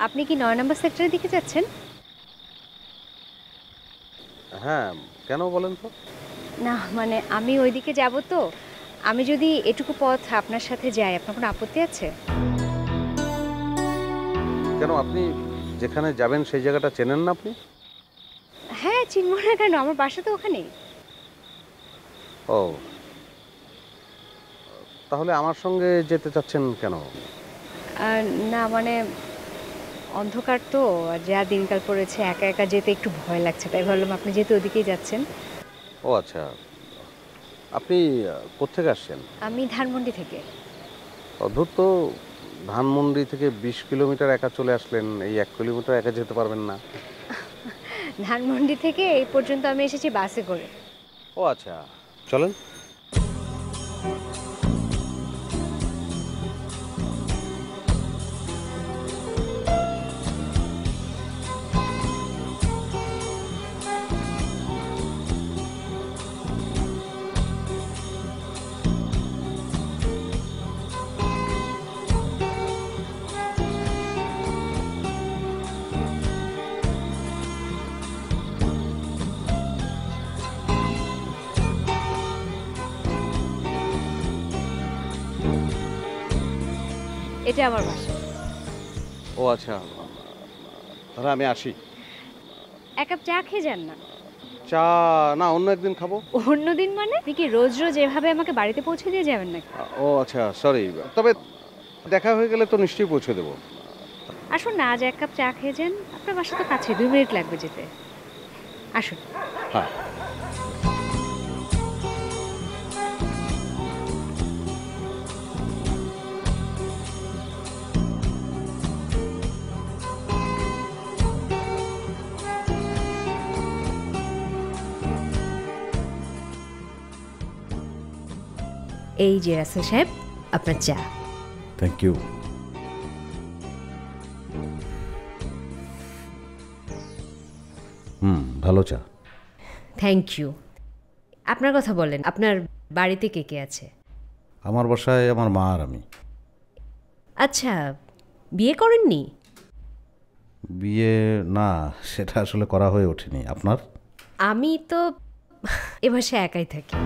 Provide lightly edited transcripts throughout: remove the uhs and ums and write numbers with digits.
আপনি কি ৯ নম্বর সেক্টরের দিকে যাচ্ছেন? হ্যাঁ, কেন বলেন তো? না মানে আমি ওইদিকে যাব তো। আমি যদি এটুকু পথ আপনার সাথে যাই, আপনার কোনো আপত্তি আছে? কেন আপনি যেখানে যাবেন সেই জায়গাটা চেনেন না আপনি? হ্যাঁ, চিনব না কেন? আমার বাসা তো ওখানেই। ও, তাহলে আমার সঙ্গে যেতে চাচ্ছেন কেন? আর না মানে অন্ধকার তো, আর যা দিনকাল পড়েছে একা, একা যেতে একটু ভয় লাগছে। তাই ভাবলাম আপনি যেহেতু ওদিকেই যাচ্ছেন। ও আচ্ছা, আপনি কোত্থেকে আসছেন? আমি ধানমন্ডি থেকে। অদ্ভুত তো, ধানমন্ডি থেকে ২০ কিলোমিটার একা চলে আসলেন, এই ১ কিলোমিটার একা যেতে পারবেন না? ধানমন্ডি থেকে এই পর্যন্ত আমি এসেছি বাসে করে। ও আচ্ছা, চলেন। এটা আমার বাসা। ও আচ্ছা, তাহলে আমি আসি। এক কাপ চা খেয়ে যান না। চা না, অন্য একদিন খাবো। অন্যদিন মানে? আপনি কি রোজ, রোজ এভাবে আমাকে বাড়িতে পৌঁছে দিয়ে যাবেন নাকি? ও আচ্ছা, সরি। তবে দেখা হয়ে গেলে তো নিশ্চয়ই পৌঁছে দেবো। আসুন না, আজ এক কাপ চা খেয়ে যান। আপনার বাসা তো কাছে, ২ মিনিট লাগবে যেতে। আসুন। হ্যাঁ। এই যে রাসেল সাহেব, আপনার চা। Thank you. ভালো চা। Thank you. আপনার কথা বলেন, আপনার বাড়িতে কে কে আছে? আমার বাসায় আমার মা আর আমি। আচ্ছা, বিয়ে করেননি? বিয়ে না, সেটা আসলে করা হয়ে ওঠেনি। আপনার? আমি তো এ বাসায় একাই থাকি।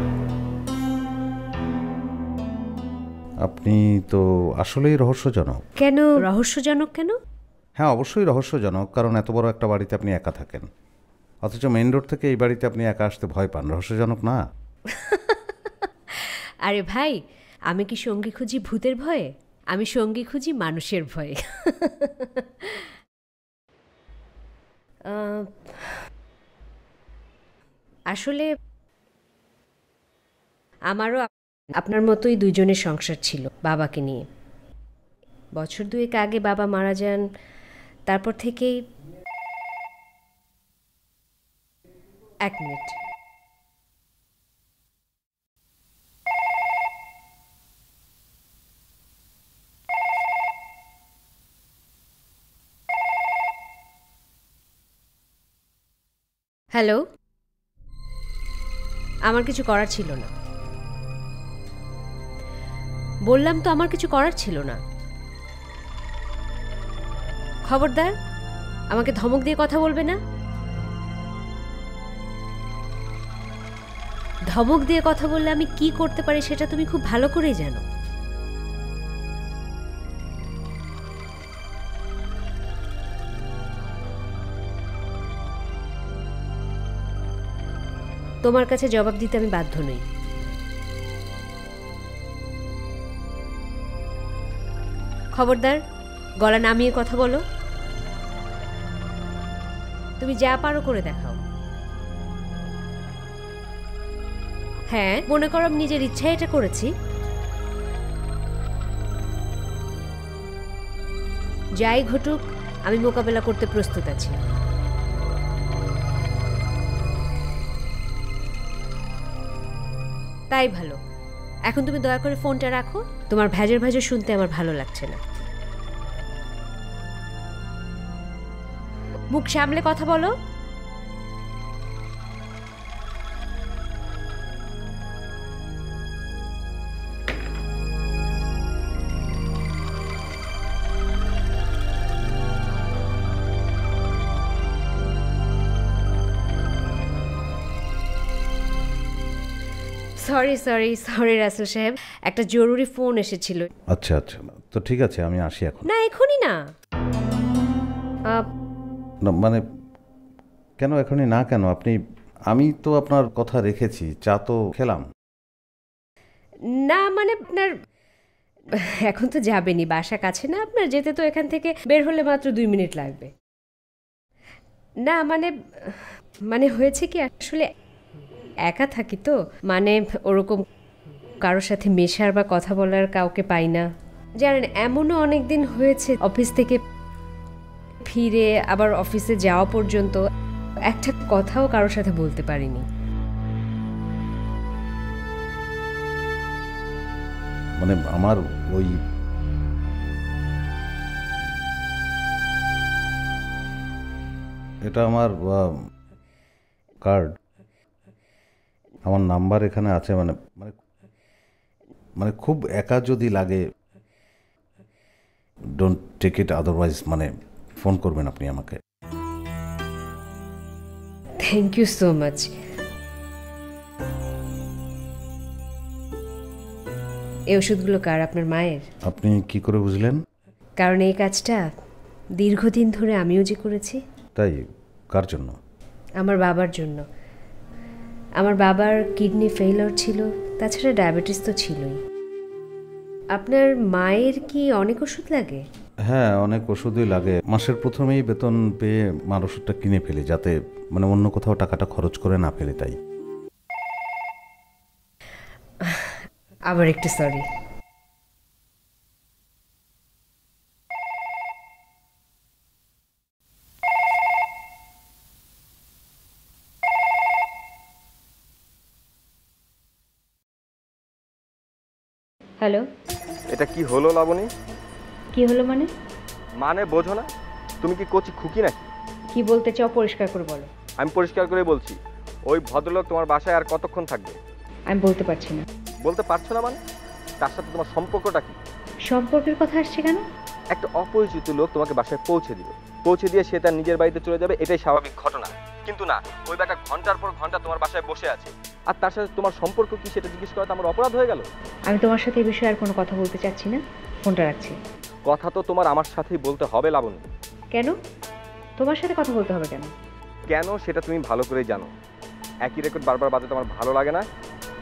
আপনি তো আসলেই রহস্যজনক। কেন রহস্যজনক কেন? হ্যাঁ, অবশ্যই রহস্যজনক, কারণ এত বড় একটা বাড়িতে আপনি একা থাকেন, অথচ মেইন রোড থেকে এই বাড়িতে আপনি একা আসতে ভয় পান। রহস্যজনক না? আরে ভাই, আমি কি সঙ্গী খুঁজি ভূতের ভয়ে? আমি সঙ্গী খুঁজি মানুষের ভয়ে। আহ, আসলে আমারও আপনার মতোই দুজনের সংসার ছিল বাবাকে নিয়ে। বছর দুয়েক আগে বাবা মারা যান, তারপর থেকেই। ১ মিনিট। হ্যালো। আমার কিছু করার ছিল না। বললাম তো আমার কিছু করার ছিল না। খবরদার, আমাকে ধমক দিয়ে কথা বলবে না। ধমক দিয়ে কথা বললে আমি কি করতে পারি সেটা তুমি খুব ভালো করেই জানো। তোমার কাছে জবাব দিতে আমি বাধ্য নই। খবরদার, গলা নামিয়ে কথা বলো। তুমি যা পারো করে দেখাও। হ্যাঁ, মনে করো আমি নিজের ইচ্ছায় এটা করেছি। যাই ঘটুক, আমি মোকাবেলা করতে প্রস্তুত আছি। তাই ভালো। এখন তুমি দয়া করে ফোনটা রাখো। তোমার ভেজর ভেজর শুনতে আমার ভালো লাগছে না। মুখ সামলে কথা বলো। সরি সরি সরি রাসেল সাহেব, একটা জরুরি ফোন এসেছিল। আচ্ছা আচ্ছা, তো ঠিক আছে, আমি আসি এখন। না এখনই না। না মানে কেন এখনই না কেন? আমি তো আপনার কথা রেখেছি, চা তো খেলাম। না মানে আপনার এখন তো যাবেনি, বাসা কাছে না আপনার, যেতে তো এখান থেকে বের হলে মাত্র 2 মিনিট লাগবে। না মানে মানে হয়েছে কি, আসলে একা থাকি তো, মানে ওরকম কারোর সাথে মেশার বা কথা বলার কাউকে পাই না। জানেন, এমনও অনেক দিন হয়েছে অফিস থেকে ফিরে আবার অফিসে যাওয়া পর্যন্ত একটা কথাও কারোর সাথে বলতে পারিনি। মানে আমার ওই এটা আমার কার্ড, আমার নাম্বার এখানে আছে। মানে মানে মানে খুব একা যদি লাগে, ডোন্ট টেক ইট আদারওয়াইজ, মানে ফোন করবেন আপনি আমাকে। Thank you so much. এই ওষুধগুলো কার? আপনার মায়ের? আপনি কি করে বুঝলেন? কারণ এই কাজটা দীর্ঘদিন ধরে আমিও যে করেছি। তাই? কার জন্য? আমার বাবার জন্য। আমার বাবার কিডনি ফেইলিওর ছিল, তাছাড়া ডায়াবেটিস তো ছিলই। আপনার মায়ের কি অনেক ওষুধ লাগে? হ্যাঁ, অনেক ওষুধই লাগে। মাসের প্রথমেই বেতন পেয়ে মার ওষুধটা কিনে ফেলি, যাতে মানে অন্য কোথাও টাকাটা খরচ করে না ফেলি। তাই আবার একটু সরি। হ্যালো, এটা কি হলো লাবণী? কি হলো মানে? মানে বোঝো না? তুমি কি কচি খুকি নাকি? কি বলতে চাও পরিষ্কার করে বলো। আমি পরিষ্কার করে বলছি, ওই ভদ্রলোক তোমার বাসায় আর কতক্ষণ থাকবে? আমি বলতে পারছি না। বলতে পারছো না মানে? তার সাথে তোমার সম্পর্কটা কি? সম্পর্কের কথা আসছে কেন? একটা অপরিচিত লোক তোমাকে বাসায় পৌঁছে দিবে, পৌঁছে দিয়ে সে তার নিজের বাড়িতে চলে যাবে, এটাই স্বাভাবিক ঘটনা। কিন্তু না, ওই বেটা ঘন্টার পর ঘন্টা তোমার বাসায় বসে আছে, আর তার সাথে তোমার সম্পর্ক কি সেটা জিজ্ঞেস করা তো আমার অপরাধ হয়ে গেল। আমি তোমার সাথে এই বিষয়ে আর কোনো কথা বলতে চাচ্ছি না, ফোনটা রাখছি। কথা তো তোমার আমার সাথেই বলতে হবে লাবণী। কেন? তোমার সাথে কথা বলতে হবে কেন? কেন সেটা তুমি ভালো করেই জানো। একই রেকর্ড বারবার বাজাতে আমার ভালো লাগে না।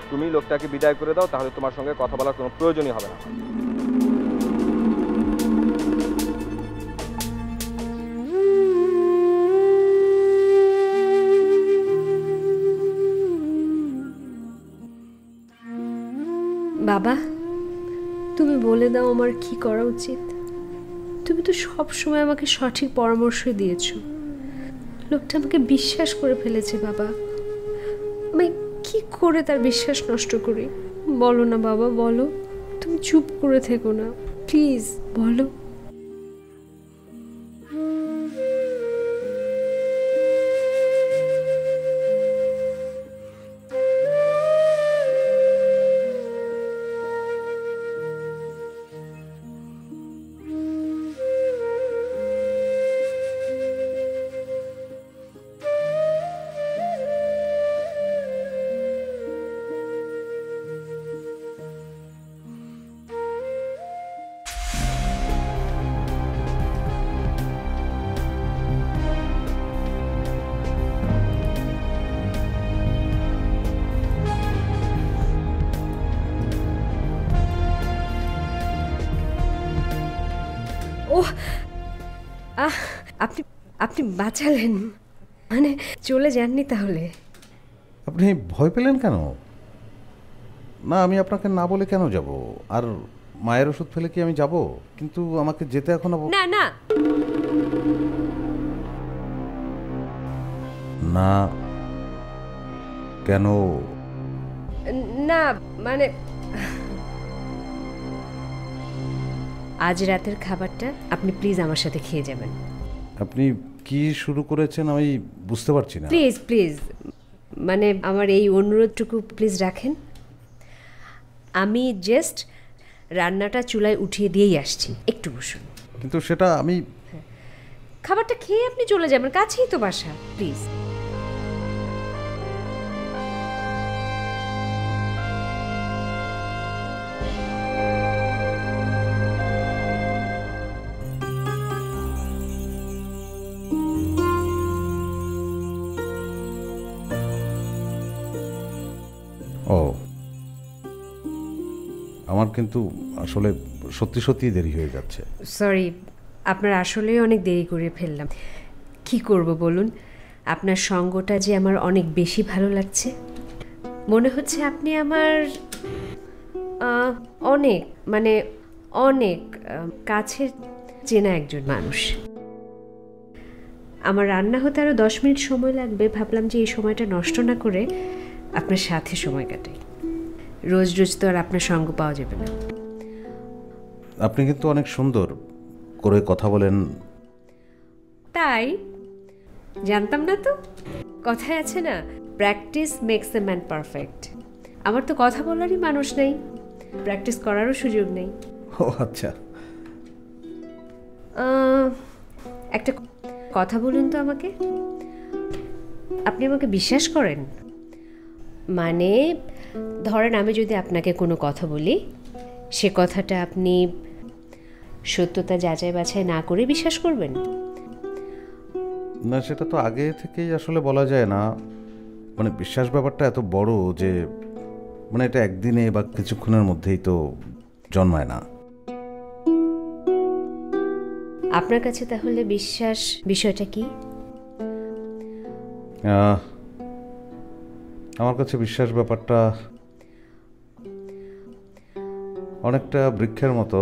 তুমি লোকটাকে বিদায় করে দাও, তাহলে তোমার সঙ্গে কথা বলার কোনো প্রয়োজনই হবে না। বাবা, তুমি বলে দাও আমার কি করা উচিত। তুমি তো সব সময় আমাকে সঠিক পরামর্শ দিয়েছো। লোকটা আমাকে বিশ্বাস করে ফেলেছে বাবা, আমি কি করে তার বিশ্বাস নষ্ট করি? বলো না বাবা, বলো। তুমি চুপ করে থেকো না, প্লিজ বলো। ওহ, আপনি আপনি বাঁচালেন। মানে চলে যাননি তাহলে? আপনি ভয় পেলেন কেন? না, আমি আপনাকে না বলে কেন যাব? আর মায়ের ওষুধ ফেলে কি আমি যাব? কিন্তু আমাকে যেতে এখন না না না। কেন? না মানে আজ রাতের খাবারটা আপনি প্লিজ আমার সাথে খেয়ে যাবেন। আপনি কি শুরু করেছেন আমি বুঝতে পারছি না। প্লিজ প্লিজ, মানে আমার এই অনুরোধটুকু প্লিজ রাখেন। আমি জাস্ট রান্নাটা চুলায় উঠিয়ে দিয়েই আসছি, একটু বসুন। কিন্তু সেটা আমি খাবারটা খেয়ে আপনি চলে যাবেন, কাছেই তো বাসা, প্লিজ। আমার কিন্তু আসলে সত্যি সত্যিই দেরি হয়ে যাচ্ছে। সরি, আপনার আসলেই অনেক দেরি করে ফেললাম। কি করব বলুন, আপনার সঙ্গটা যে আমার অনেক বেশি ভালো লাগছে। মনে হচ্ছে আপনি আমার অনেক মানে অনেক কাছের চেনা একজন মানুষ। আমার রান্না হতে আরও 10 মিনিট সময় লাগবে, ভাবলাম যে এই সময়টা নষ্ট না করে আপনার সাথে সময় কাটাই। রোজ রোজ তো আর আপনার সঙ্গ পাওয়া যাবে না। আপনি কিন্তু অনেক সুন্দর করে কথা বলেন। তাই জানতাম না তো। কথায় আছে না, practice makes a man perfect. আমার তো কথা বলারই মানুষ নেই, প্র্যাকটিস করারও সুযোগ নেই। ও আচ্ছা। একটা কথা বলুন তো আমাকে, আপনি আমাকে বিশ্বাস করেন? মানে ধরেন আমি যদি আপনাকে কোনো কথা বলি, সে কথাটা আপনি সত্যতা যাচাই বাছাই না করে বিশ্বাস করবেন? না, সেটা তো আগে থেকেই আসলে বলা যায় না। মানে বিশ্বাস ব্যাপারটা এত বড় যে মানে এটা একদিনে বা কিছুক্ষণের মধ্যেই তো জন্মায় না। আপনার কাছে তাহলে বিশ্বাস বিষয়টা কি? আমার কাছে বিশ্বাস ব্যাপারটা অনেকটা বৃক্ষের মতো,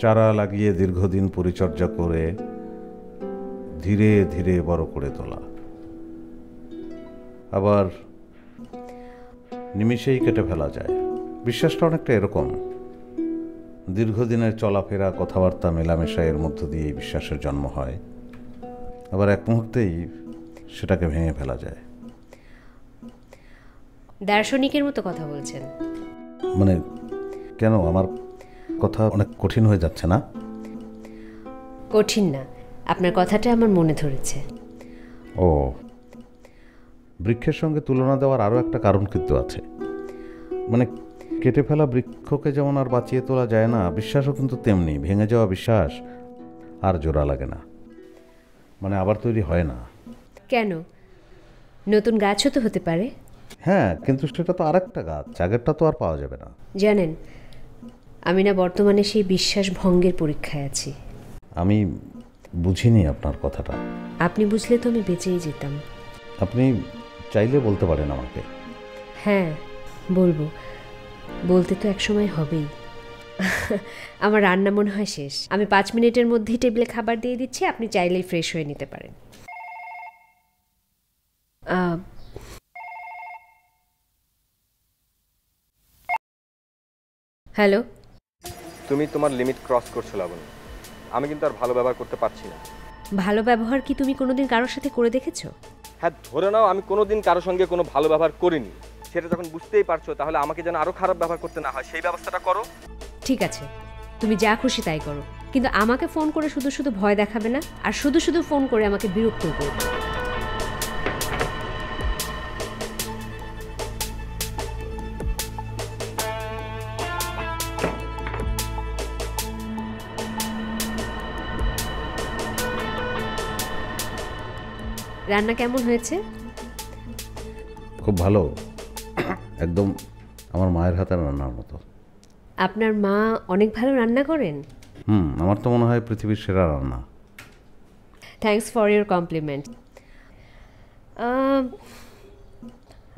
চারা লাগিয়ে দীর্ঘদিন পরিচর্যা করে ধীরে ধীরে বড় করে তোলা, আবার নিমিষেই কেটে ফেলা যায়। বিশ্বাসটা অনেকটা এরকম, দীর্ঘদিনের চলাফেরা, কথাবার্তা, মেলামেশা, এর মধ্য দিয়ে বিশ্বাসের জন্ম হয়, আবার এক মুহূর্তেই সেটাকে ভেঙে ফেলা যায়। দার্শনিকের মতো কথা বলছেন। মানে কেন, আমার কথা অনেক কঠিন হয়ে যাচ্ছে না? কঠিন না, আপনার কথাটা আমার মনে ধরেছে। ও, বৃক্ষের সঙ্গে তুলনা দেওয়ার আরও একটা কারণ কিন্তু আছে। মানে কেটে ফেলা বৃক্ষকে যেমন আর বাঁচিয়ে তোলা যায় না, বিশ্বাসও কিন্তু তেমনি। ভেঙে যাওয়া বিশ্বাস আর জোড়া লাগে না, মানে আবার তৈরি হয় না। কেন? নতুন গাছও তো হতে পারে। হ্যাঁ, কিন্তু সেটা তো আরেকটা গাছ, আগেরটা তো আর পাওয়া যাবে না। জানেন, আমি না বর্তমানে সেই বিশ্বাস ভঙ্গের পরীক্ষায় আছি। আমি বুঝিনি আপনার কথাটা। আপনি বুঝলে তো আমি বেঁচেই যেতাম। আপনি চাইলে বলতে পারেন আমাকে। হ্যাঁ বলবো, বলতে তো একসময় হবেই। আমার রান্না মনে হয় শেষ, আমি 5 মিনিটের মধ্যেই টেবিলে খাবার দিয়ে দিচ্ছি, আপনি চাইলেই ফ্রেশ হয়ে নিতে পারেন। হ্যালো। তুমি তোমার লিমিট ক্রস করছো লাবণ্য। আমি কিন্তু আর ভালো ব্যবহার করতে পারছি না। ভালো ব্যবহার কি তুমি কোনোদিন কারোর সাথে করে দেখেছো? হ্যাঁ, ধরে নাও আমি কোনোদিন কারোর সঙ্গে কোনো ভালো ব্যবহার করিনি, সেটা যখন বুঝতেই পারছো, তাহলে আমাকে যেন আরো খারাপ ব্যবহার করতে না হয় সেই ব্যবস্থাটা করো। ঠিক আছে, তুমি যা খুশি তাই করো, কিন্তু আমাকে ফোন করে শুধু শুধু ভয় দেখাবে না, আর শুধু শুধু ফোন করে আমাকে বিরক্ত করবে। রান্না কেমন হয়েছে? খুব ভালো, একদম আমার মায়ের হাতের রান্নার মতো। আপনার মা অনেক ভালো রান্না করেন? আমার তো মনে হয় পৃথিবীর সেরা রান্না। Thanks for your compliment.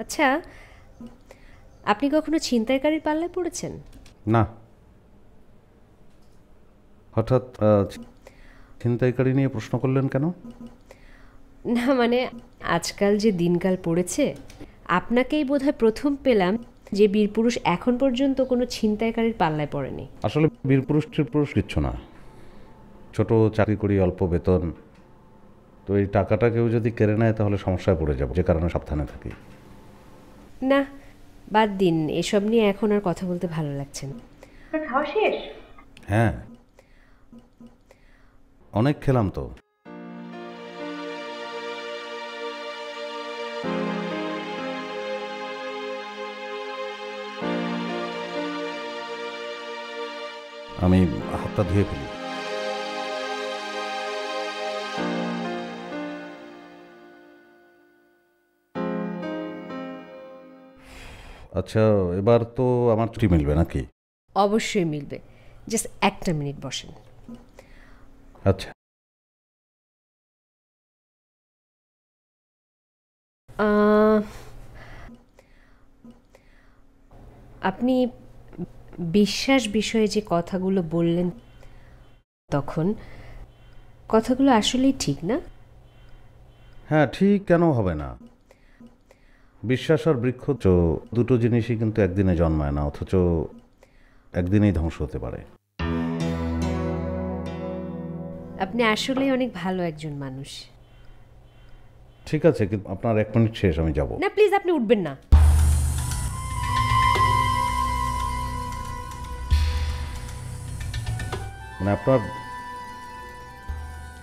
আচ্ছা, আপনি কখনো ছিনতাইকারীর পাল্লায় পড়েছেন? না। হঠাৎ ছিনতাইকারী নিয়ে প্রশ্ন করলেন কেন? না মানে আজকাল যে দিনকাল পড়েছে, আপনাকেই বোধহয় প্রথম পেলাম যে বীরপুরুষ এখন পর্যন্ত কোনো ছিনতাইকারীর পাল্লায় পড়েনি। আসলে বীরপুরুষ টিরপুরুষ কিচ্ছু না, ছোট চাকরি করি, অল্প বেতন। তো এই টাকাটা কেউ যদি কেড়ে নেয় তাহলে সমস্যায় পড়ে যাব, যে কারণে সাবধানে থাকি। না বাদ দিন, এসব নিয়ে এখন আর কথা বলতে ভালো লাগছে না। খাওয়া শেষ? হ্যাঁ, অনেক খেলাম তো। আমি হাতটা ধুয়ে ফেলি। আচ্ছা, এবার তো আমার ছুটি মিলবে নাকি? অবশ্যই মিলবে, জাস্ট একটা মিনিট বসেন। আচ্ছা। আপনি বিশ্বাস বিষয়ে যে কথাগুলো বললেন তখন, কথাগুলো আসলেই ঠিক না? হ্যাঁ, ঠিক কেন হবে না? বিশ্বাস আর বৃক্ষ দুটো জিনিসই কিন্তু একদিনে জন্মায় না, অথচ একদিনেই ধ্বংস হতে পারে। আপনি আসলেই অনেক ভালো একজন মানুষ। ঠিক আছে, কিন্তু আপনার 1 মিনিট শেষ, আমি যাব। না প্লিজ, আপনি উঠবেন না। মানে আপনার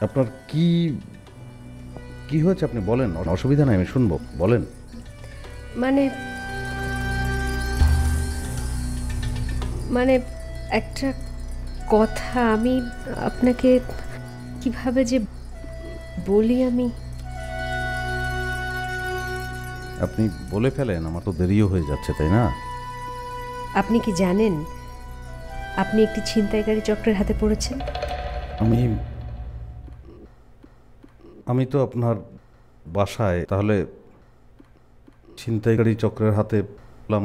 আপনার কি কি হয়েছে আপনি বলেন, অসুবিধা নাই, আমি শুনবো, বলেন। মানে মানে একটা কথা আমি আপনাকে কিভাবে যে বলি। আপনি বলে ফেলেন, আমার তো দেরিও হয়ে যাচ্ছে, তাই না? আপনি কি জানেন আপনি একটি ছিনতাইকারী চক্রের হাতে পড়েছেন? আমি তো আপনার বাসায়, তাহলে ছিনতাইকারী চক্রের হাতে পেলাম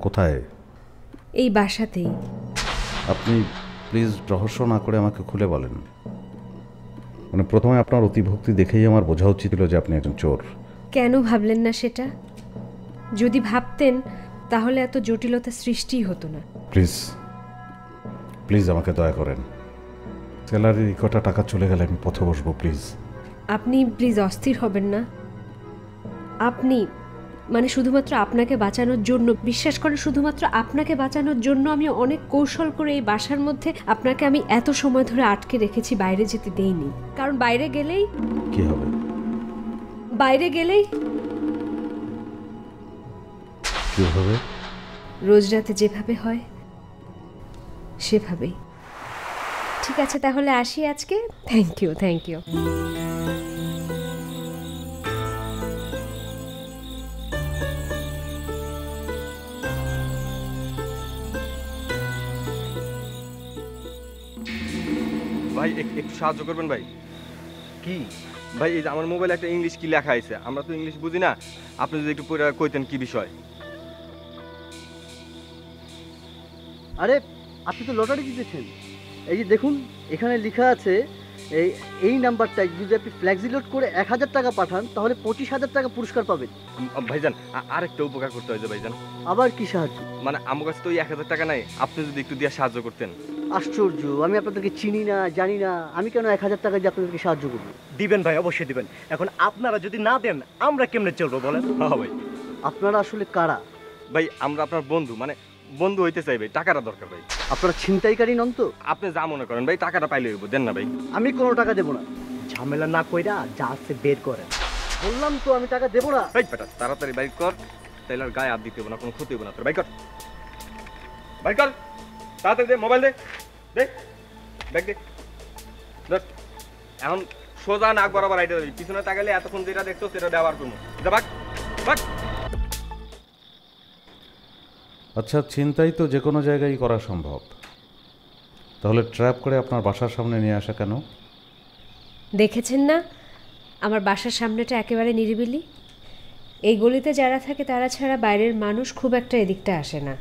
কোথায়? এই বাসাতেই। আপনি প্লিজ রহস্য না করে আমাকে খুলে বলেন। মানে প্রথমে আপনার অতিভক্তি দেখেই আমার বোঝা উচিত ছিল যে আপনি একজন চোর। কেন ভাবলেন না সেটা? যদি ভাবতেন তাহলে এত জটিলতা সৃষ্টিই হতো না। প্লিজ প্লিজ আমাকে দয়া করেন। স্যালারির কটা টাকা চলে গেলে আমি পথে বসবো, প্লিজ। আপনি প্লিজ অস্থির হবেন না। আপনি মানে শুধুমাত্র আপনাকে বাঁচানোর জন্য, বিশ্বাস করেন শুধুমাত্র আপনাকে বাঁচানোর জন্য আমি অনেক কৌশল করে এই বাসার মধ্যে আপনাকে আমি এত সময় ধরে আটকে রেখেছি, বাইরে যেতে দেইনি। কারণ বাইরে গেলেই কি হবে? কি হবে? রোজ রাতে যেভাবে হয় সেভাবেই। ঠিক আছে, তাহলে আসি আজকে। Thank you. ভাই একটু সাহায্য করবেন ভাই? কি ভাই, এই যে আমার মোবাইলে একটা ইংলিশ কি লেখা আছে, আমরা তো ইংলিশ বুঝি না, আপনি যদি একটু পড়ে কইতেন কি বিষয়। আরে আপনি তো লটারি জিতেছেন। এই যে দেখুন, এখানে লেখা আছে এই নাম্বারটা যদি আপনি ফ্ল্যাক্সি লোড করে 1000 টাকা পাঠান তাহলে 25,000 টাকা পুরস্কার পাবেন। ভাইজান আরেকটা উপকার করতে হয় যে ভাইজান। আবার কি সাহায্য? মানে আমার কাছে তো ওই 1000 টাকা নাই, আপনি যদি একটু দিয়ে সাহায্য করতেন। আশ্চর্য, আমি আপনাদেরকে চিনি না, জানি না, আমি কেন 1000 টাকা দিয়ে আপনাদেরকে সাহায্য করবো? দিবেন ভাই, অবশ্যই দিবেন। এখন আপনারা যদি না দেন আমরা কেমনে চলবো বলেন? হ্যাঁ ভাই। আপনারা আসলে কারা? ভাই আমরা আপনার বন্ধু, মানে বন্ধু হইতে চাই ভাই, টাকাটা দরকার ভাই। আপনারা ছিনতাইকারী নন তো? আপনি যা মনে করেন ভাই, টাকাটা পাইলে হইব, দেন না ভাই। আমি কোনো টাকা দেবো না। ঝামেলা না কইরা যা আছে বের করেন। বললাম তো আমি টাকা দেবো না। এই বেটা তাড়াতাড়ি বাইক কর, তাইলে আর গায়ে হাত দিতে হবে না, কোনো ক্ষতি হবে না তোর। বাইক কর, বাইক কর, তাড়াতাড়ি দে, মোবাইল দে, দে ব্যাগ দে, ধর। এখন সোজা নাক বরাবর আইতে যাবি, পিছনে তাকালে এতক্ষণ যেটা দেখছো সেটা ব্যবহার করবো। যা বাক বাক। আচ্ছা, ছিনতাই তো যে কোনো জায়গায় করা সম্ভব, তাহলে ট্র্যাপ করে আপনার বাসার সামনে নিয়ে আসা কেন? দেখেছেন না আমার বাসার সামনেটা একেবারে নিরিবিলি। এই গলিতে যারা থাকে তারা ছাড়া বাইরের মানুষ খুব একটা এদিকটা আসে না।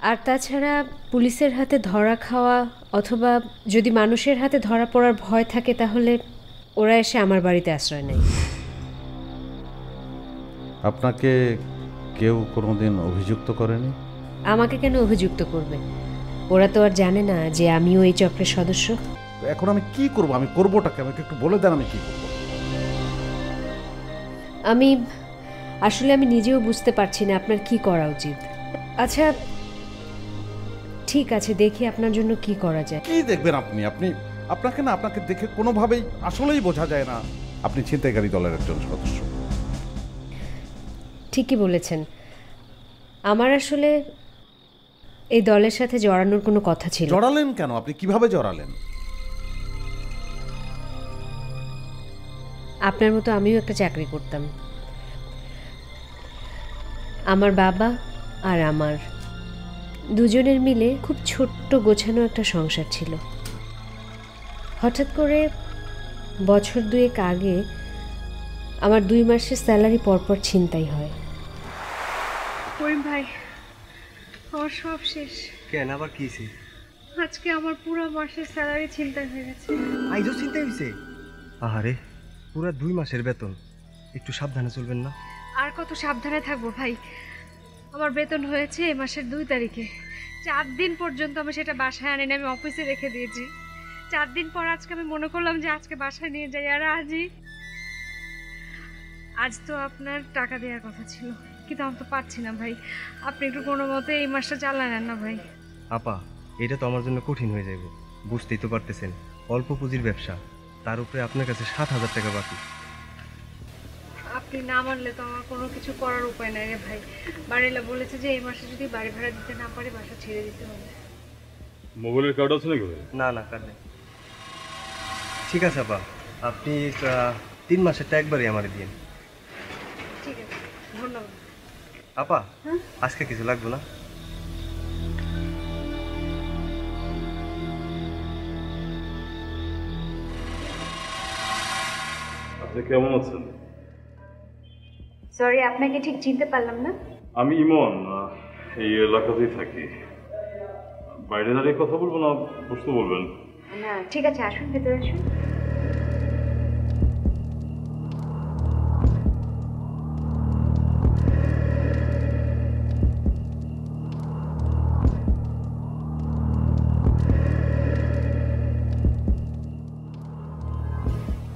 আর তাছাড়া পুলিশের হাতে ধরা খাওয়া অথবা যদি মানুষের হাতে ধরা পড়ার ভয় থাকে তাহলে ওরা এসে আমার বাড়িতে আশ্রয় নেয়। আপনাকে কেউ কোনোদিন অভিযুক্ত করেনি? আমাকে কেন অভিযুক্ত করবে? ওরা তো আর জানে না যে আমিও এই চক্রের সদস্য। এখন আমি কি করব? আমি করবোটাকে আমাকে একটু বলে দেন, আমি কি করব? আমি নিজেও বুঝতে পারছি না আপনার কি করা উচিত। আচ্ছা ঠিক আছে, দেখি আপনার জন্য কি করা যায়। কি দেখবেন আপনি? আপনাকে দেখে কোনোভাবেই আসলেই বোঝা যায় না আপনি ছিনতাইকারী দলের একজন সদস্য। ঠিকই বলেছেন, আমার আসলে এই দলের সাথে জড়ানোর কোনো কথা ছিল। জড়ালেন কেন? আপনি কিভাবে জড়ালেন? আপনার মতো আমিও একটা চাকরি করতাম। আমার বাবা আর আমার দুজনের মিলে খুব ছোট্ট গোছানো একটা সংসার ছিল। হঠাৎ করে বছর দুয়েক আগে আমার 2 মাসের স্যালারি পরপর ছিনতাই হয়। করিম ভাই, আমার সব শেষ। কেন আবার কিছে? আজকে আমার পুরো মাসের স্যালারি ছিনতাই হয়ে গেছে। আইজও চিন্তা হইছে? আহারে, পুরো 2 মাসের বেতন। একটু সাবধানে চলবেন না? আর কত সাবধানে থাকবো ভাই? আমার বেতন হয়েছে এই মাসের 2 তারিখে। 4 দিন পর্যন্ত আমি সেটা বাসায় আনিনি, আমি অফিসে রেখে দিয়েছি। 4 দিন পর আজকে আমি মনে করলাম যে আজকে বাসায় নিয়ে যাই, আর আজ তো আপনার টাকা দেওয়ার কথা ছিল, কিন্তু আমি তো পাচ্ছি না ভাই। আপনি একটু কোনো মতে এই মাসটা চালায় নেন না ভাই। আপা, এটা তো আমার জন্য কঠিন হয়ে যাবে। বুঝতেই তো পারতেছেন, অল্প পুঁজির ব্যবসা, তার উপরে আপনার কাছে 7,000 টাকা বাকি। আপনি না মানলে তো আমার কোনো কিছু করার উপায় নাই রে ভাই। বাড়িলা বলেছে যে এই মাসে যদি বাড়ি ভাড়া দিতে না পারি বাসা ছেড়ে দিতে হবে। মোবাইলের কার্ড আছে নাকি ভাই? না না, কার নেই। ঠিক আছে আপা, আপনি 3 মাসেরটা একবারই আমারে দিন। ঠিক আছে, ধন্যবাদ। আপা, আজকে কিছু লাগবে না? আপনি কেমন আছেন? সরি, আপনাকে ঠিক চিনতে পারলাম না। আমি ইমন, এই এলাকাতেই থাকি। বাইরে দাঁড়িয়ে কথা বলবো না বসতে বলবেন? না ঠিক আছে, আসুন ভেতরে আসুন।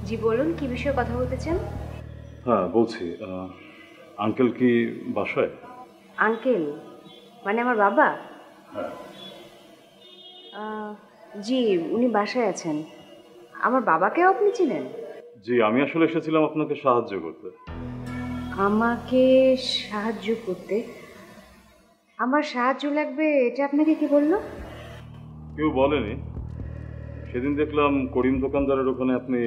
জি বলুন, কি বিষয়ে কথা বলতে চান? হ্যাঁ বলছি, আঙ্কেল কি বাসায়? আঙ্কেল মানে আমার বাবা? হ্যাঁ। জি, উনি বাসায় আছেন। আমার বাবাকেও আপনি চিনেন? জি, আমি আসলে এসেছিলাম আপনাকে সাহায্য করতে। আমাকে সাহায্য করতে? আমার সাহায্য লাগবে এটা আপনাকে কি বললো? কেউ বলেনি। সেদিন দেখলাম করিম দোকানদারের ওখানে আপনি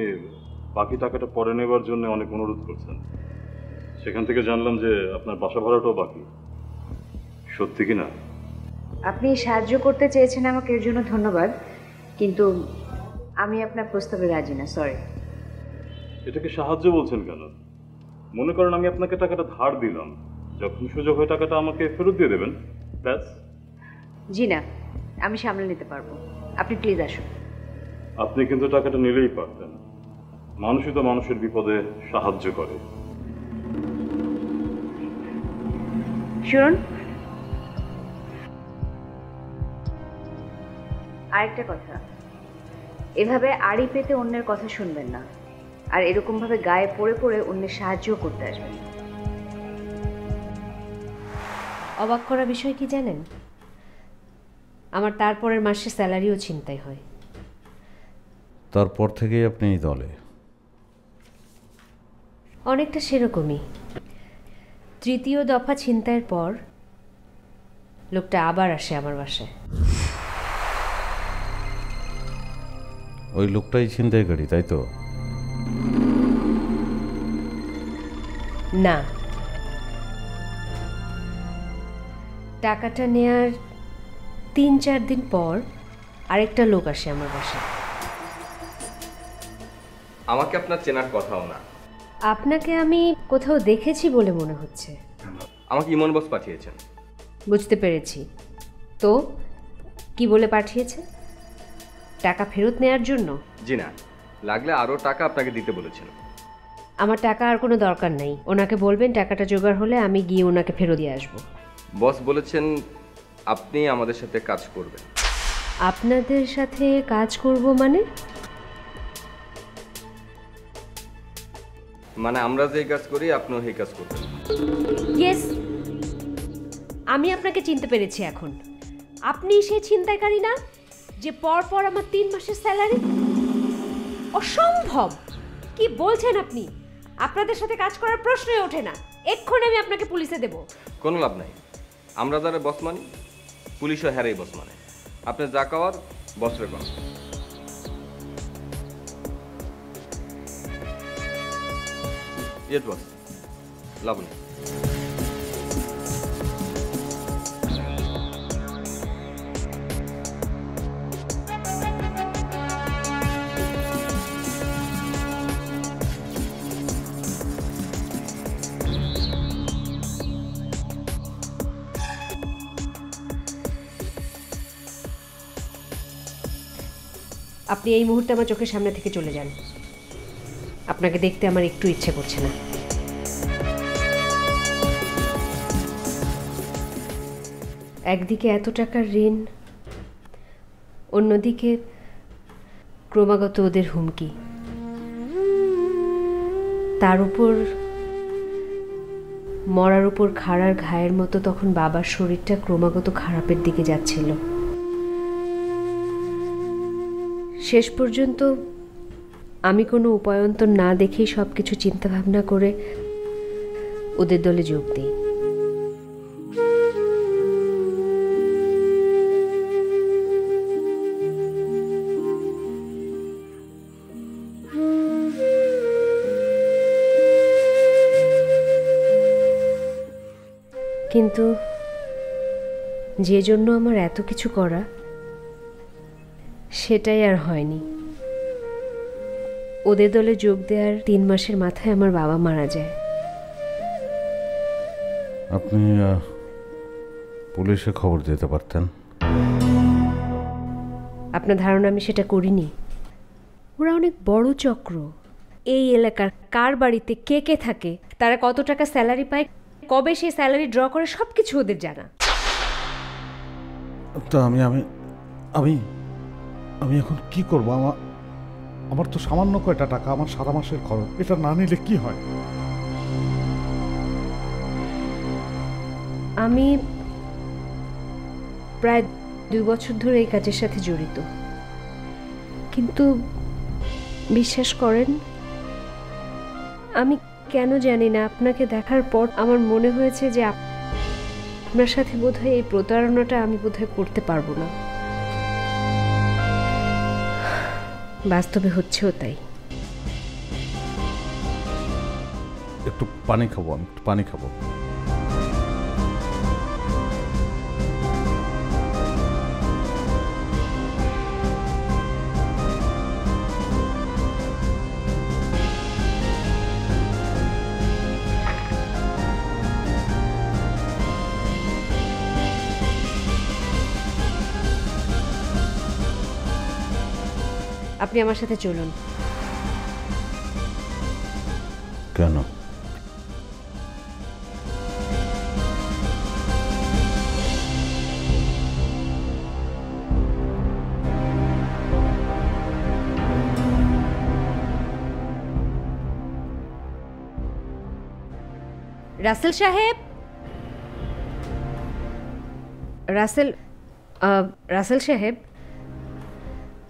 বাকি টাকাটা পরে নেবার জন্য অনেক অনুরোধ করছেন। সেখান থেকে জানলাম যে আপনার বাসা ভাড়াটাও বাকি। সত্যি কি না? আপনি সাহায্য করতে চেয়েছেন আমাকে, এর জন্য ধন্যবাদ, কিন্তু আমি আপনার প্রস্তাবে রাজি না, সরি। এটাকে সাহায্য বলছেন কেন? মনে করেন আমি আপনাকে টাকাটা ধার দিলাম, যখন সুযোগ হয় টাকাটা আমাকে ফেরত দিয়ে দেবেন, ব্যাস। জি না, আমি সামলে নিতে পারবো, আপনি প্লিজ আসুন। আপনি কিন্তু টাকাটা নিলেই পারতেন। মানুষই তো মানুষের বিপদে সাহায্য করে। শুনুন, আরেকটা কথা, এভাবে আড়ি পেতে অন্যের কথা শুনবেন না, আর এরকম ভাবে গায়ে পড়ে পড়ে অন্যের সাহায্য করতে আসবেন। অবাক করা বিষয় কি জানেন, আমার তারপরের মাসে স্যালারিও ছিনতাই হয়। তারপর থেকেই আপনি এই দলে? অনেকটা সেরকমই। 3য় দফা ছিনতাইয়ের পর লোকটা আবার আসে আমার বাসায়। ওই লোকটাই ছিনতাইকারী, তাই তো? না, টাকাটা নেয়ার 3-4 দিন পর আরেকটা লোক আসে আমার বাসায়। আমাকে আপনার চেনার কথাও না। আপনাকে আমি কোথাও দেখেছি বলে মনে হচ্ছে। আমাকে ইমন বস পাঠিয়েছেন। বুঝতে পেরেছি। তো কি বলে পাঠিয়েছে? টাকা ফেরত নেয়ার জন্য? জি না, লাগলে আরও টাকা আপনাকে দিতে বলেছেন। আমার টাকা আর কোনো দরকার নেই, ওনাকে বলবেন টাকাটা জোগাড় হলে আমি গিয়ে ওনাকে ফেরত দিয়ে আসবো। বস বলেছেন আপনি আমাদের সাথে কাজ করবেন। আপনাদের সাথে কাজ করব মানে? মানে আমরা যে কাজ করি আপনিও সেই কাজ করবেন। ইয়েস, আমি আপনাকে চিনতে পেরেছি এখন। আপনি সেই ছিনতাইকারী না যে পর আমার 3 মাসের স্যালারি? অসম্ভব! কি বলছেন আপনি? আপনাদের সাথে কাজ করার প্রশ্নই ওঠে না। এক্ষুনি আমি আপনাকে পুলিশে দেব। কোনো লাভ নাই। আমরা যারা বস মানি, পুলিশও হ্যারেই বস মানে। আপনি যা কাওয়ার বসরে কন। ইয়েস বস, লাভ নেই। আপনি এই মুহূর্তে আমার চোখের সামনে থেকে চলে যান। আপনাকে দেখতে আমার একটু ইচ্ছে করছে না। একদিকে এত টাকার ঋণ, অন্যদিকে ক্রমাগত ওদের হুমকি, তার উপর মরার উপর খাড়ার ঘায়ের মতো তখন বাবার শরীরটা ক্রমাগত খারাপের দিকে যাচ্ছিল। শেষ পর্যন্ত আমি কোনো উপায়ন্তর না দেখেই সব কিছু চিন্তাভাবনা করে ওদের দলে যোগ দিই। কিন্তু যে জন্য আমার এত কিছু করা, সেটাই আর হয়নি। ওদের দলে যোগ দেওয়ার 3 মাসের মাথায় আমার বাবা মারা যায়। আপনি পুলিশে খবর দিতে পারতেন। আপনার ধারণা আমি সেটা করিনি? ওরা অনেক বড় চক্র। এই এলাকার কার বাড়িতে কে কে থাকে, তারা কত টাকা স্যালারি পায়, কবে সেই স্যালারি ড্র করে, সব কিছু ওদের জানা। তো আমি আমি আমি আমি এখন কি করবো? আমার তো সামান্য কয়টা টাকা, আমার সারা মাসের খরচ, এটা না নিলে কি হয়? আমি প্রায় 2 বছর ধরে এই কাজের সাথে জড়িত, কিন্তু বিশ্বাস করেন, আমি কেন জানি না আপনাকে দেখার পর আমার মনে হয়েছে যে আপনার সাথে বোধহয় এই প্রতারণাটা আমি বোধহয় করতে পারবো না। বাস্তবে হচ্ছেও তাই। একটু পানি খাবো, আমি একটু পানি খাবো। আপনি আমার সাথে চলুন। কেন? রাসেল সাহেব, রাসেল সাহেব,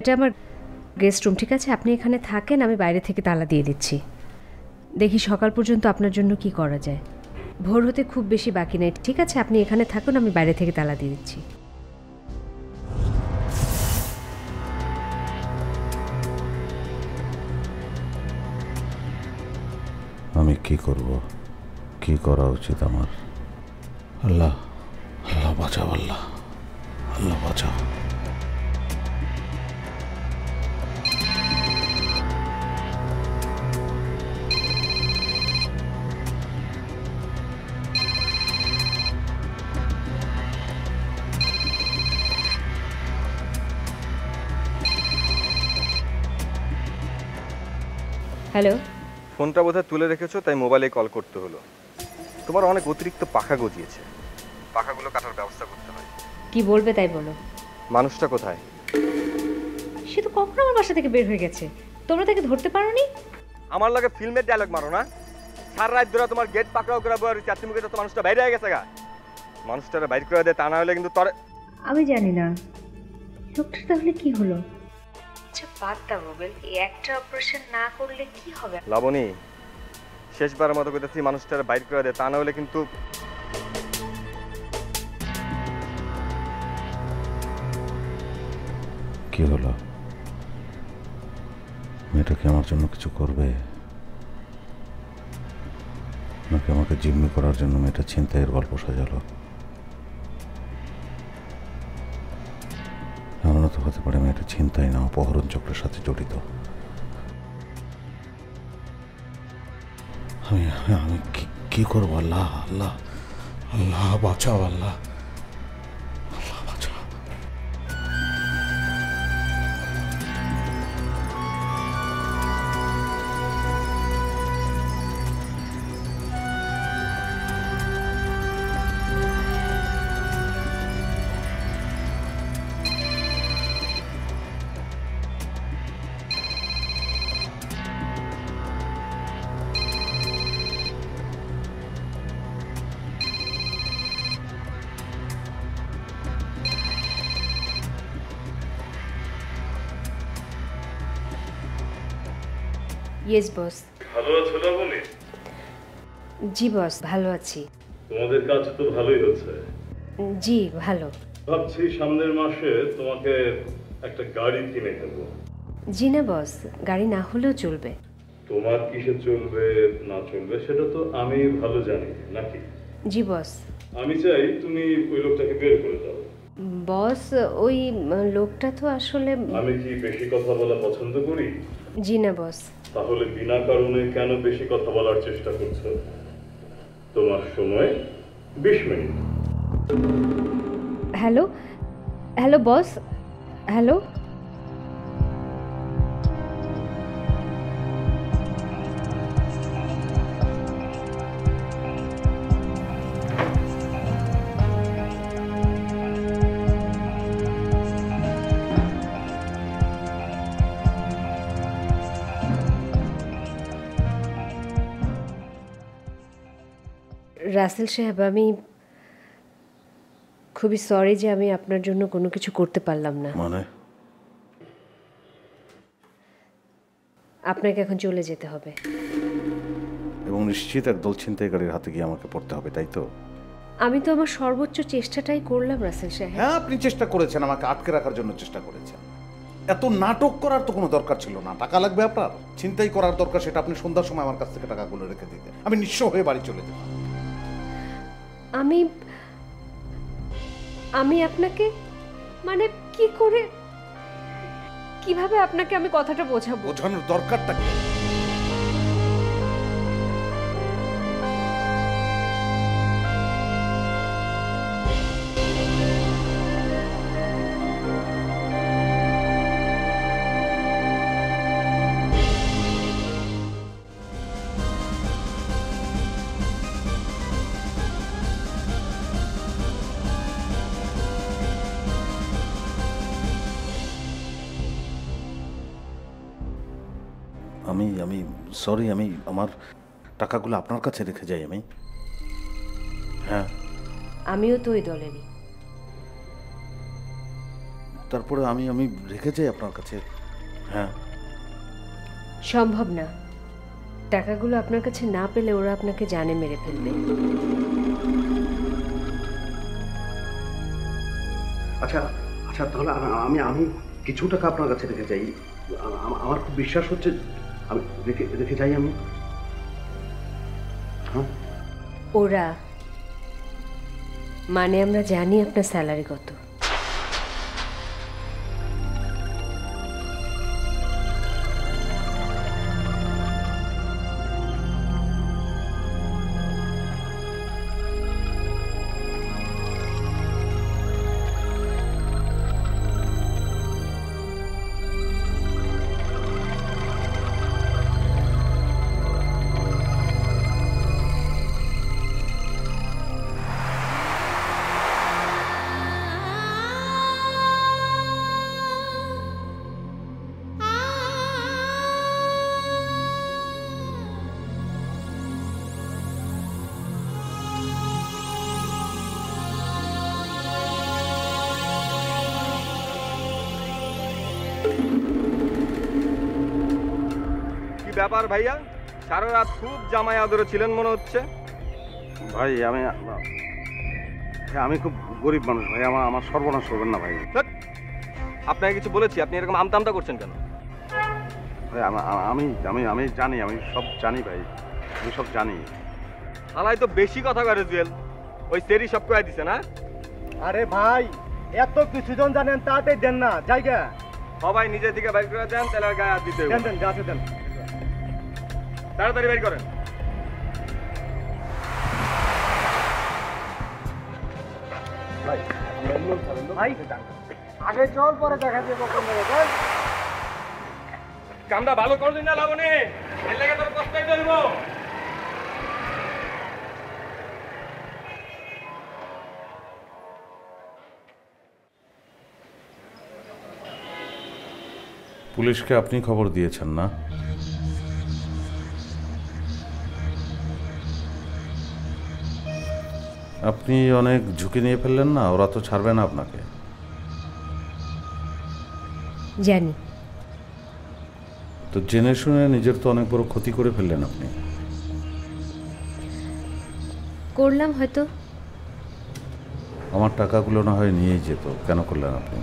এটা আমার গেস্ট রুম, ঠিক আছে? আপনি এখানে থাকেন, আমি বাইরে থেকে তালা দিয়ে দিচ্ছি। দেখি সকাল পর্যন্ত আপনার জন্য কি করা যায়। ভোর হতে খুব বেশি বাকি নেই, ঠিক আছে? আপনি এখানে থাকুন, আমি বাইরে থেকে তালা দিয়ে দিচ্ছি। আমি কি করব? কি করা উচিত আমার? আল্লাহ, আল্লাহ বাঁচাও, আল্লাহ, আল্লাহ বাঁচাও। হ্যালো, ফোনটা বোধহয় তুলে রেখেছো, তাই মোবাইলে কল করতে হলো। তোমার অনেক অতিরিক্ত পাখা গজিয়েছে, পাখাগুলো কাটার ব্যবস্থা করতে হয়। কি বলবে তাই বলো। মানুষটা কোথায়? সে তো কখন আমার বাসা থেকে বের হয়ে গেছে, তোমরা তাকে ধরতে পারোনি? আমার লাগে ফিল্মের ডায়লগ মারো না। সারা রাত ধরে তোমার গেট পাকড়াও করে বয়ার চারটি মুখে তো মানুষটা বাইরে হয়ে গেছে গা। মানুষটারে বাইর করে দেয়, তা না হলে কিন্তু তোর। আমি জানি না লোকটা তাহলে কি হলো। আচ্ছা বাদ দাও রুবেল, এই একটা অপারেশন না করলে কি হবে? লাবণী, শেষবারের মতো কইতেছি, মানুষটারে বাইর করে দেয়, তা না হলে কিন্তু। কি হলো? মেয়েটা কি আমার জন্য কিছু করবে, নাকি আমাকে জিম্মি করার জন্য মেয়েটা ছিনতাইয়ের গল্প সাজালো? এমনও তো হতে পারে মেয়েটা ছিনতাই না, অপহরণ চক্রের সাথে জড়িত। আমি কি করবো? আল্লাহ, আল্লাহ, আল্লাহ বাঁচাও, আল্লাহ, আল্লাহ বাঁচাও। Yes boss. ভালো আছো লাবণী? জি বস, ভালো আছি। তোমাদের কাজ তো ভালোই হচ্ছে। জি ভালো। ভাবছি সামনের মাসে তোমাকে একটা গাড়ি কিনে দেবো। জি না বস, গাড়ি না হলেও চলবে। তোমার কিসে চলবে না চলবে সেটা তো আমি ভালো জানি, নাকি? জি বস। আমি চাই তুমি ওই লোকটাকে বের করে দাও। বস, ওই লোকটা তো আসলে। আমি কি বেশি কথা বলা পছন্দ করি? জি না বস। তাহলে বিনা কারণে কেন বেশি কথা বলার চেষ্টা করছো? তোমার সময় 20 minute. Hello hello boss, hello. Rasel সাহেব, আমি খুবই সরি যে আমি আপনার জন্য কোনো কিছু করতে পারলাম না। মানে আপনাকে এখন চলে যেতে হবে। এবং নিশ্চিত একদল ছিনতাইকারীর হাতে গিয়ে আমাকে পড়তে হবে, তাই তো? আমি তো আমার সর্বোচ্চ চেষ্টাটাই করলাম রাসেল সাহেব। হ্যাঁ, আপনি চেষ্টা করেছেন, আমাকে আটকে রাখার জন্য চেষ্টা করেছেন। এত নাটক করার তো কোনো দরকার ছিল না। টাকা লাগবে আপনার, ছিনতাই করার দরকার, সেটা আপনি সন্ধ্যার সময় আমার কাছ থেকে টাকাগুলো রেখে দিতেন, আমি নিঃস্ব হয়ে বাড়ি চলে যেতাম। আমি আপনাকে মানে কি করে, কিভাবে আপনাকে আমি কথাটা বোঝাবো? বোঝানোর দরকারটা কি? আমি সরি, আমি আমার টাকাগুলো আপনার কাছে রেখে যাই। হ্যাঁ, আমিও তো ওই দলেরই। তারপরে আমি রেখে যাই আপনার কাছে। হ্যাঁ, সম্ভব না। টাকাগুলো আপনার কাছে না পেলে ওরা আপনাকে জানে মেরে ফেলবে। আচ্ছা আচ্ছা, তাহলে আমি কিছু টাকা আপনার কাছে রেখে যাই। আমার খুব বিশ্বাস হচ্ছে, আমি রেখে যাই। আমি হ্যাঁ, ওরা মানে আমরা জানি আপনার স্যালারি কত। ব্যাপার ভাইয়া, সারা রাত খুব জামাই আদরে ছিলেন মনে হচ্ছে। ভাই আমি খুব গরিব মানুষ ভাই, আমার সর্বনাশ করবেন না ভাই। আপনাকে কিছু বলেছি, আপনি এরকম আমতা আমতা করছেন কেন? ভাই আমি জানি, আমি সব জানি ভাই, আমি সব জানি। হালাই তো বেশি কথা করে জুয়েল, ওই সেরি সব কয়ে দিছে না? আরে ভাই, এত কিছু জন জানেন তাতেই দেন না জায়গা। সবাই নিজে থেকে বাইর করে দেন, তাহলে আর গায়ে হাত দিতে হবে। দেন গাছে দেন, তাড়াতাড়ি বের করেন। ভাই আগে চল, পরে দেখা যাবে কোন জায়গায়। কামটা ভালো করলি না লাবণী, এর লাগে তোর কষ্ট হইতে হইব। পুলিশকে আপনি খবর দিয়েছেন না? আপনি অনেক ঝুঁকি নিয়ে ফেললেন না? ওরা তো ছাড়বে না আপনাকে। জানি। তো জেনে শুনে নিজের তো অনেক বড় ক্ষতি করে ফেললেন আপনি। করলাম হয়তো। আমার টাকাগুলো না হয় নিয়েই যেত, কেন করলেন আপনি?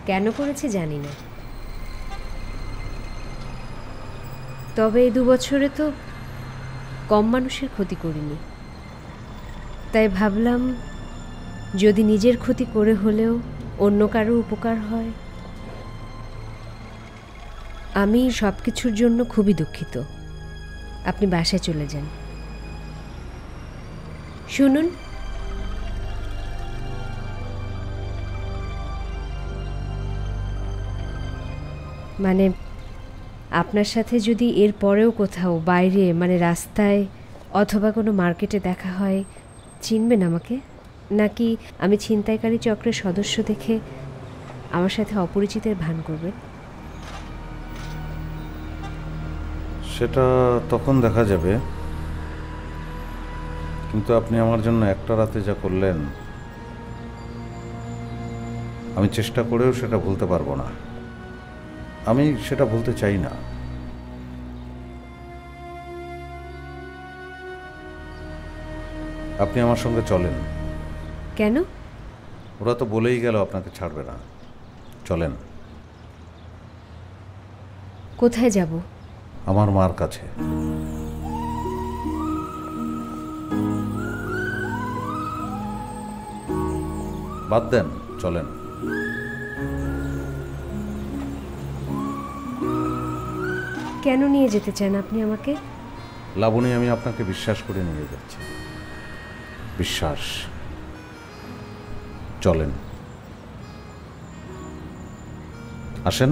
কেন করেছি জানি না, তবে এই 2 বছরে তো কম মানুষের ক্ষতি করিনি। তাই ভাবলাম যদি নিজের ক্ষতি করে হলেও অন্য কারো উপকার হয়। আমি সব কিছুর জন্য খুবই দুঃখিত। আপনি বাসায় চলে যান। শুনুন, মানে আপনার সাথে যদি এর পরেও কোথাও বাইরে, মানে রাস্তায় অথবা কোনো মার্কেটে দেখা হয়, চিনবেন আমাকে? নাকি আমি ছিনতাইকারী চক্রের সদস্য দেখে আমার সাথে অপরিচিতের ভান করবেন? সেটা তখন দেখা যাবে, কিন্তু আপনি আমার জন্য একটা রাতে যা করলেন আমি চেষ্টা করেও সেটা ভুলতে পারবো না। আমি সেটা ভুলতে চাই না। আপনি আমার সঙ্গে চলেন। কেন? ওরা তো বলেই গেল আপনাকে ছাড়বে না। চলেন। কোথায় যাব? আমার মার কাছে। বাদ দেন, চলেন। কেন নিয়ে যেতে চান আপনি আমাকে? লাবণী, আমি আপনাকে বিশ্বাস করে নিয়ে যাচ্ছি। বিশ্বাস। চলেন, আসেন।